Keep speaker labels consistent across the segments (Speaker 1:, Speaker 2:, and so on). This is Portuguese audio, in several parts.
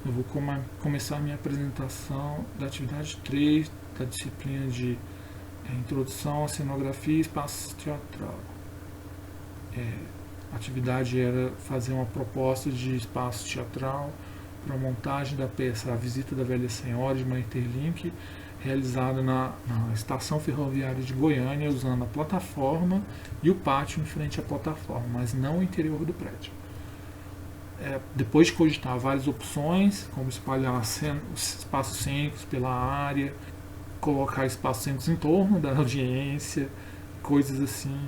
Speaker 1: Eu vou começar a minha apresentação da atividade 3 da disciplina de Introdução à Cenografia e Espaço Teatral. A atividade era fazer uma proposta de espaço teatral para a montagem da peça A Visita da Velha Senhora, de Maeterlinck, realizada na estação ferroviária de Goiânia, usando a plataforma e o pátio em frente à plataforma, mas não o interior do prédio. Depois de cogitar várias opções, como espalhar os espaços cênicos pela área, colocar espaços cênicos em torno da audiência, coisas assim,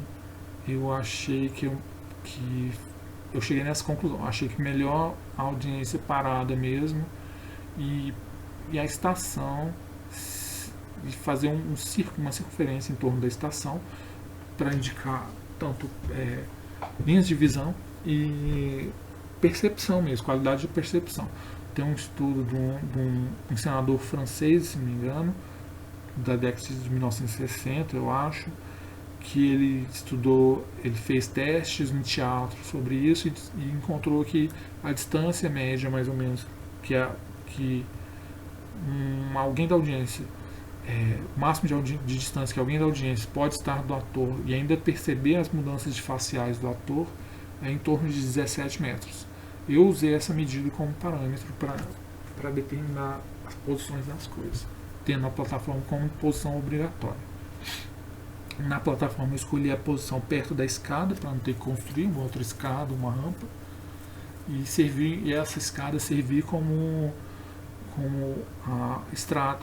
Speaker 1: eu achei que eu cheguei nessa conclusão. Achei que melhor a audiência parada mesmo e a estação, e fazer uma circunferência em torno da estação para indicar tanto linhas de visão e percepção mesmo, qualidade de percepção. Tem um estudo de um encenador francês, se não me engano, da década de 1960, eu acho, que ele fez testes no teatro sobre isso e encontrou que a distância média, mais ou menos, que alguém da audiência, o máximo de distância que alguém da audiência pode estar do ator e ainda perceber as mudanças de faciais do ator, é em torno de 17 metros. Eu usei essa medida como parâmetro para determinar as posições das coisas, tendo a plataforma como posição obrigatória. Na plataforma eu escolhi a posição perto da escada, para não ter que construir uma outra escada, uma rampa, e essa escada servir como a estrada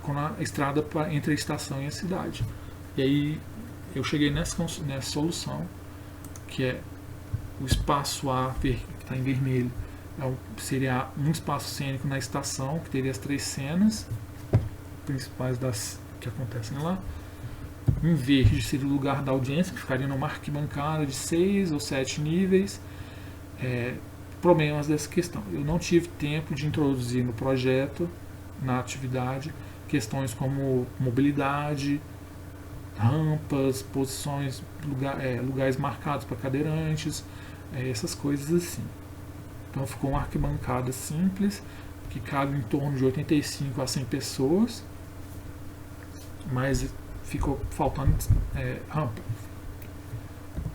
Speaker 1: entre a estação e a cidade. E aí eu cheguei nessa solução, que é o espaço A, que está em vermelho, seria um espaço cênico na estação, que teria as 3 cenas principais que acontecem lá. Em verde seria o lugar da audiência, que ficaria numa arquibancada de 6 ou 7 níveis. Problemas dessa questão. Eu não tive tempo de introduzir no projeto, na atividade, questões como mobilidade, rampas, posições, lugares marcados para cadeirantes, essas coisas assim. Então ficou uma arquibancada simples, que cabe em torno de 85 a 100 pessoas, mas ficou faltando rampa.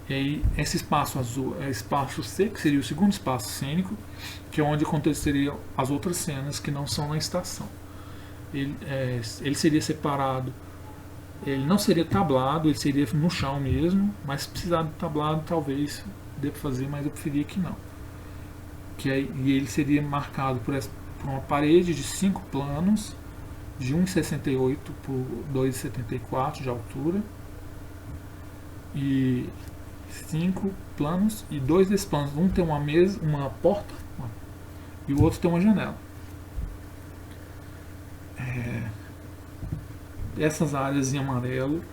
Speaker 1: E aí esse espaço azul é espaço C, que seria o segundo espaço cênico, que é onde aconteceriam as outras cenas que não são na estação. Ele seria separado, ele não seria tablado, ele seria no chão mesmo, mas se precisar de tablado talvez dê para fazer, mas eu preferia que não. E ele seria marcado por uma parede de 5 planos, de 1,68 por 2,74 de altura, e 5 planos, e 2 desses planos, um tem uma mesa, uma porta, e o outro tem uma janela. Essas áreas em amarelo,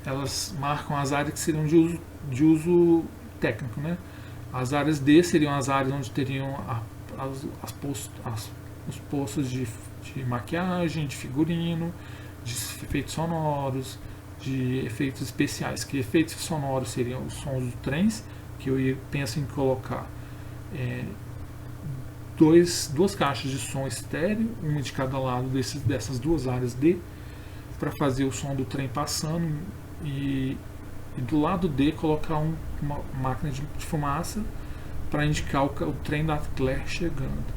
Speaker 1: elas marcam as áreas que seriam de uso técnico, né? As áreas D seriam as áreas onde teriam os postos de maquiagem, de figurino, de efeitos sonoros, de efeitos especiais. Que efeitos sonoros seriam os sons dos trens, que eu penso em colocar duas caixas de som estéreo, uma de cada lado dessas duas áreas D, para fazer o som do trem passando, e do lado D colocar uma máquina de fumaça para indicar o trem da Claire chegando.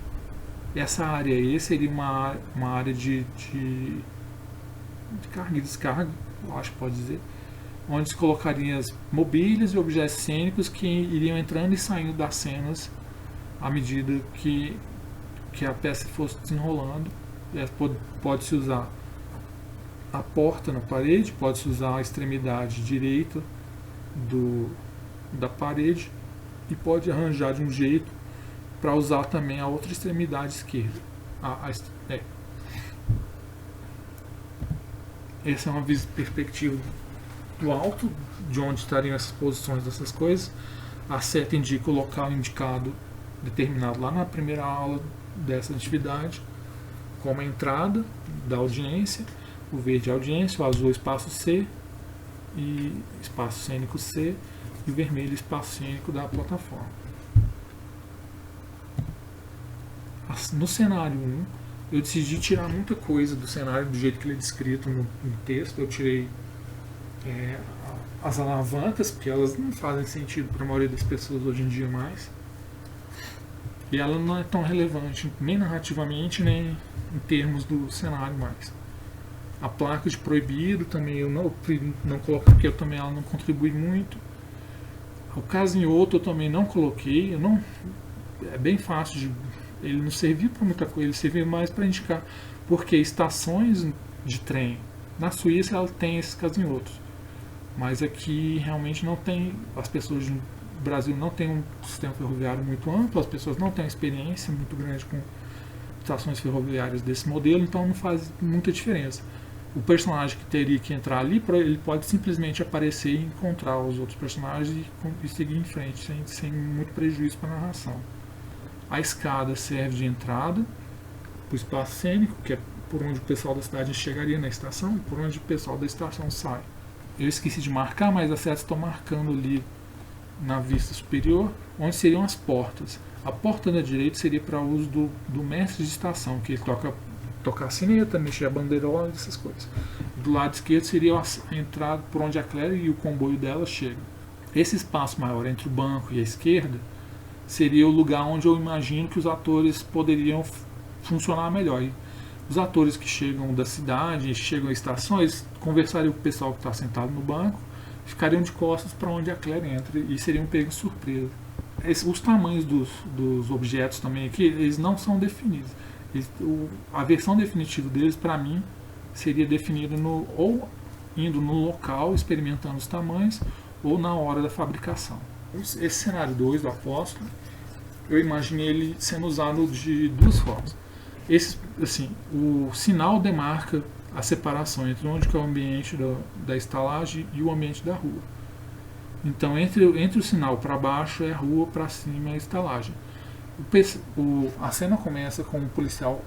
Speaker 1: Essa área aí seria uma área de carga e descarga, eu acho que pode dizer, onde se colocariam as mobílias e objetos cênicos que iriam entrando e saindo das cenas à medida que a peça fosse desenrolando. Pode-se usar a porta na parede, pode-se usar a extremidade direita da parede, e pode arranjar de um jeito para usar também a outra extremidade esquerda. Essa é uma perspectiva do alto, de onde estariam essas posições dessas coisas. A seta indica o local indicado, determinado lá na primeira aula dessa atividade, como a entrada da audiência. O verde é a audiência, o azul é o espaço C, e espaço cênico C, e o vermelho é o espaço cênico da plataforma. A No cenário 1, eu decidi tirar muita coisa do cenário do jeito que ele é descrito no texto. Eu tirei as alavancas, porque elas não fazem sentido para a maioria das pessoas hoje em dia mais. E ela não é tão relevante, nem narrativamente, nem em termos do cenário mais. A placa de proibido também eu não coloquei, porque também ela não contribui muito. O casinhoto eu também não coloquei. É bem fácil ele não serviu para muita coisa, ele serviu mais para indicar, porque estações de trem na Suíça ela tem esses casinhotos, mas aqui realmente não tem. As pessoas do Brasil não têm um sistema ferroviário muito amplo, as pessoas não têm uma experiência muito grande com estações ferroviárias desse modelo, então não faz muita diferença. O personagem que teria que entrar ali, ele pode simplesmente aparecer e encontrar os outros personagens e seguir em frente, sem muito prejuízo para a narração. A escada serve de entrada para o espaço cênico, que é por onde o pessoal da cidade chegaria na estação, por onde o pessoal da estação sai. Eu esqueci de marcar, mas as setas estão marcando ali na vista superior, onde seriam as portas. A porta da direita seria para uso do mestre de estação, que ele toca a sineta, mexer a bandeirola, essas coisas. Do lado esquerdo seria a entrada por onde a Claire e o comboio dela chegam. Esse espaço maior entre o banco e a esquerda seria o lugar onde eu imagino que os atores poderiam funcionar melhor. E os atores que chegam da cidade, chegam à estação, eles conversariam com o pessoal que está sentado no banco, ficariam de costas para onde a Claire entra e seriam pegos de surpresa. Os tamanhos dos objetos também aqui, eles não são definidos. A versão definitiva deles, para mim, seria definida ou indo no local, experimentando os tamanhos, ou na hora da fabricação. Esse cenário 2 do Apóstolo, eu imaginei ele sendo usado de duas formas. O sinal demarca a separação entre onde que é o ambiente da estalagem e o ambiente da rua. Então, entre o sinal para baixo é a rua, para cima é a estalagem. A cena começa com o policial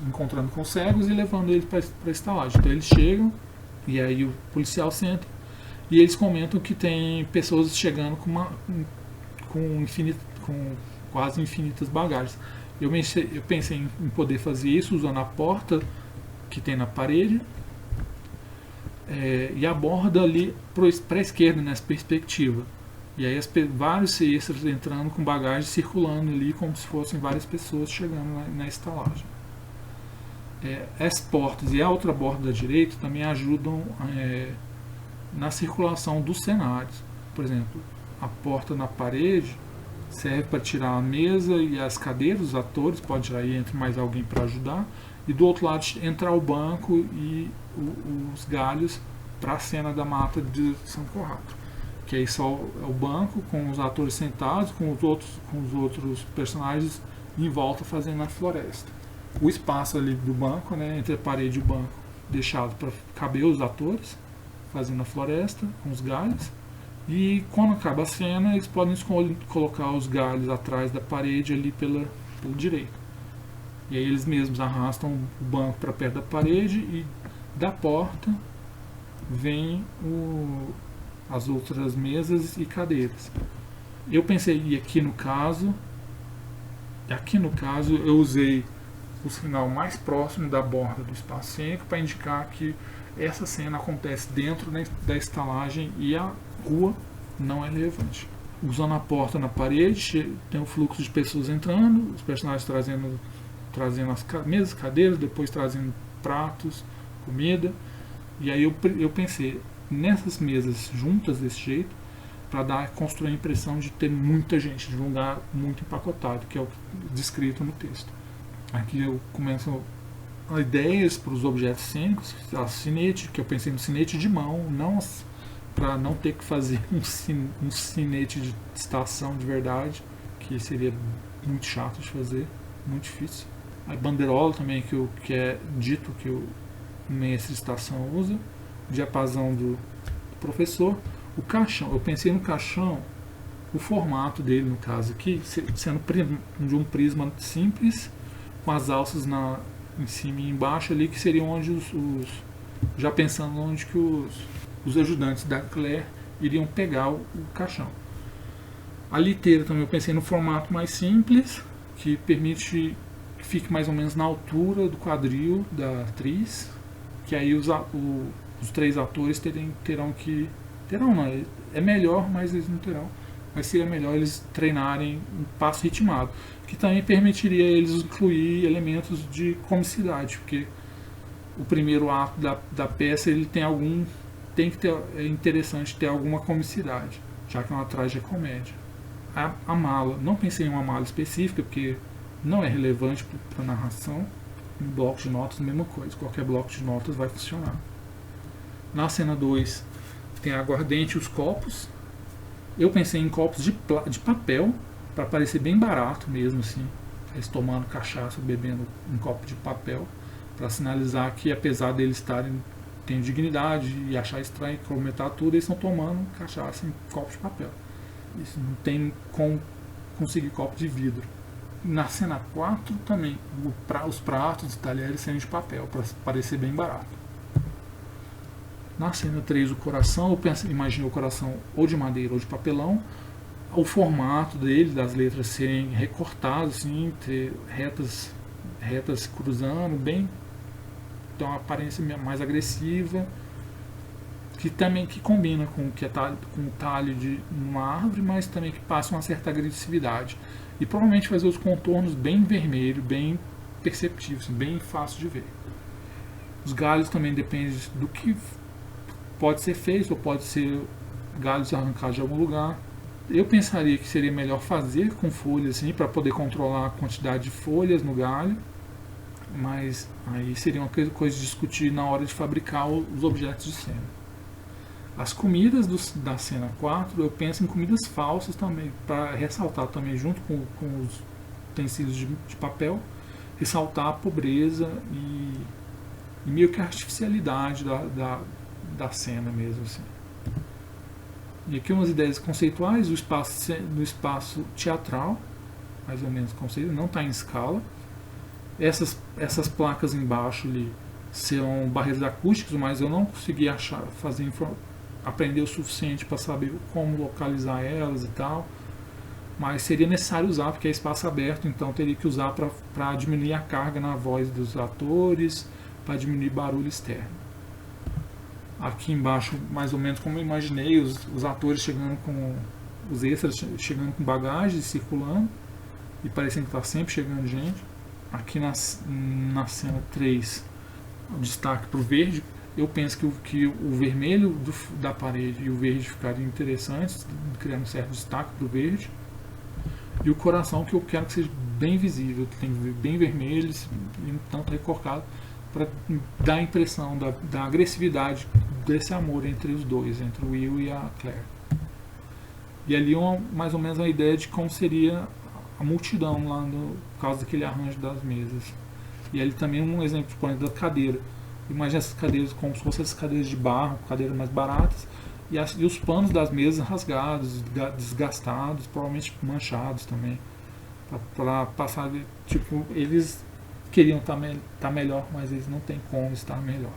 Speaker 1: encontrando com os cegos e levando eles para a estalagem. Então eles chegam e aí o policial senta e eles comentam que tem pessoas chegando com quase infinitas bagagens. Eu pensei em poder fazer isso usando a porta que tem na parede e a borda ali para a esquerda, nessa perspectiva. E aí vários extras entrando com bagagem, circulando ali como se fossem várias pessoas chegando na estalagem. As portas e a outra borda da direita também ajudam na circulação dos cenários. Por exemplo, a porta na parede serve para tirar a mesa e as cadeiras, os atores, pode tirar aí, entre mais alguém para ajudar. E do outro lado entrar o banco e os galhos para a cena da mata de São Corrado. Que aí só é o banco com os atores sentados, com os outros personagens em volta fazendo a floresta. O espaço ali do banco, entre a parede e o banco, deixado para caber os atores fazendo a floresta com os galhos. E quando acaba a cena, eles podem colocar os galhos atrás da parede ali pelo direito. E aí eles mesmos arrastam o banco para perto da parede e da porta vem as outras mesas e cadeiras. Eu pensei, e aqui no caso eu usei o sinal mais próximo da borda do espaço cênico para indicar que essa cena acontece dentro da estalagem e a rua não é relevante. Usando a porta na parede, tem um fluxo de pessoas entrando, os personagens trazendo as mesas, cadeiras, depois trazendo pratos, comida. E aí eu pensei nessas mesas juntas desse jeito, para construir a impressão de ter muita gente, de um lugar muito empacotado, que é o descrito no texto. Aqui eu começo ideias para os objetos cênicos, a sinete, que eu pensei no sinete de mão, para não ter que fazer um sinete de estação de verdade, que seria muito chato de fazer, muito difícil. A bandeirola também, que é dito que o mestre de estação usa, o diapasão do professor. O caixão, eu pensei no caixão, o formato dele no caso aqui, sendo de um prisma simples, com as alças em cima e embaixo ali, que seriam onde já pensando onde que os ajudantes da Claire iriam pegar o caixão. A liteira também eu pensei no formato mais simples, que permite que fique mais ou menos na altura do quadril da atriz, que aí os 3 atores terão que... Terão não, é melhor, mas eles não terão. Mas seria melhor eles treinarem um passo ritmado, que também permitiria eles incluir elementos de comicidade, porque o primeiro ato da peça ele tem que ter, é interessante ter alguma comicidade, já que é uma tragicomédia. A mala, não pensei em uma mala específica, porque não é relevante para a narração. Em bloco de notas, a mesma coisa, qualquer bloco de notas vai funcionar. Na cena 2, tem a aguardente e os copos. Eu pensei em copos de papel, para parecer bem barato mesmo, assim. Eles tomando cachaça, bebendo um copo de papel, para sinalizar que, apesar deles tendo dignidade e achar estranho comentar tudo, eles estão tomando cachaça em copo de papel. Isso não tem como conseguir copo de vidro. Na cena 4 também, os pratos e talheres serem de papel, para parecer bem barato. Na cena 3, o coração, eu imaginei o coração ou de madeira ou de papelão. O formato dele, das letras serem recortadas, assim, ter retas cruzando, bem, então uma aparência mais agressiva, que combina com o talho de uma árvore, mas também que passa uma certa agressividade. E provavelmente fazer os contornos bem vermelho, bem perceptíveis, bem fácil de ver. Os galhos também dependem do que pode ser feito, ou pode ser galhos arrancados de algum lugar. Eu pensaria que seria melhor fazer com folhas, assim, para poder controlar a quantidade de folhas no galho, mas aí seria uma coisa de discutir na hora de fabricar os objetos de cena. As comidas da cena 4, eu penso em comidas falsas também, para ressaltar também, junto com os utensílios de papel, ressaltar a pobreza e meio que a artificialidade da cena mesmo, assim. E aqui umas ideias conceituais do espaço teatral, mais ou menos conceito, não está em escala. Essas placas embaixo ali são barreiras acústicas, mas eu não consegui aprender o suficiente para saber como localizar elas e tal. Mas seria necessário usar, porque é espaço aberto, então teria que usar para diminuir a carga na voz dos atores, para diminuir barulho externo. Aqui embaixo, mais ou menos como eu imaginei, os atores chegando com os extras chegando com bagagem, circulando e parecendo que está sempre chegando gente. Aqui na cena 3, o destaque para o verde. Eu penso que o vermelho da parede e o verde ficariam interessantes, criando um certo destaque para o verde. E o coração, que eu quero que seja bem visível, que tem bem vermelho e um tanto recortado, para dar a impressão da agressividade desse amor entre os dois, entre o Will e a Claire. E ali mais ou menos uma ideia de como seria a multidão lá por causa daquele arranjo das mesas. E ali também um exemplo, por exemplo, da cadeira. Imagina essas cadeiras como se fossem essas cadeiras de barro, cadeiras mais baratas, e os panos das mesas rasgados, desgastados, provavelmente manchados também, para passar, tipo, eles queriam estar melhor, mas eles não têm como estar melhor.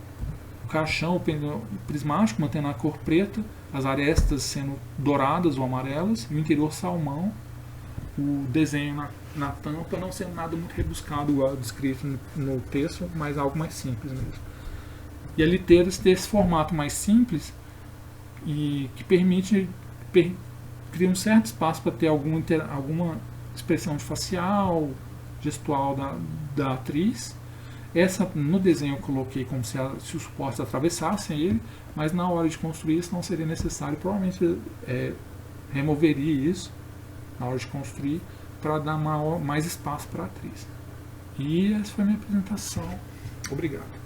Speaker 1: O caixão, o prismático, mantendo a cor preta, as arestas sendo douradas ou amarelas, e o interior salmão, o desenho na tampa não sendo nada muito rebuscado, igual descrito no texto, mas algo mais simples mesmo. E a liteiras ter esse formato mais simples e que permite criar um certo espaço para ter alguma expressão facial, gestual da atriz. No desenho eu coloquei como se os suportes atravessassem ele, mas na hora de construir isso não seria necessário. Provavelmente removeria isso na hora de construir para dar mais espaço para a atriz. E essa foi a minha apresentação. Obrigado.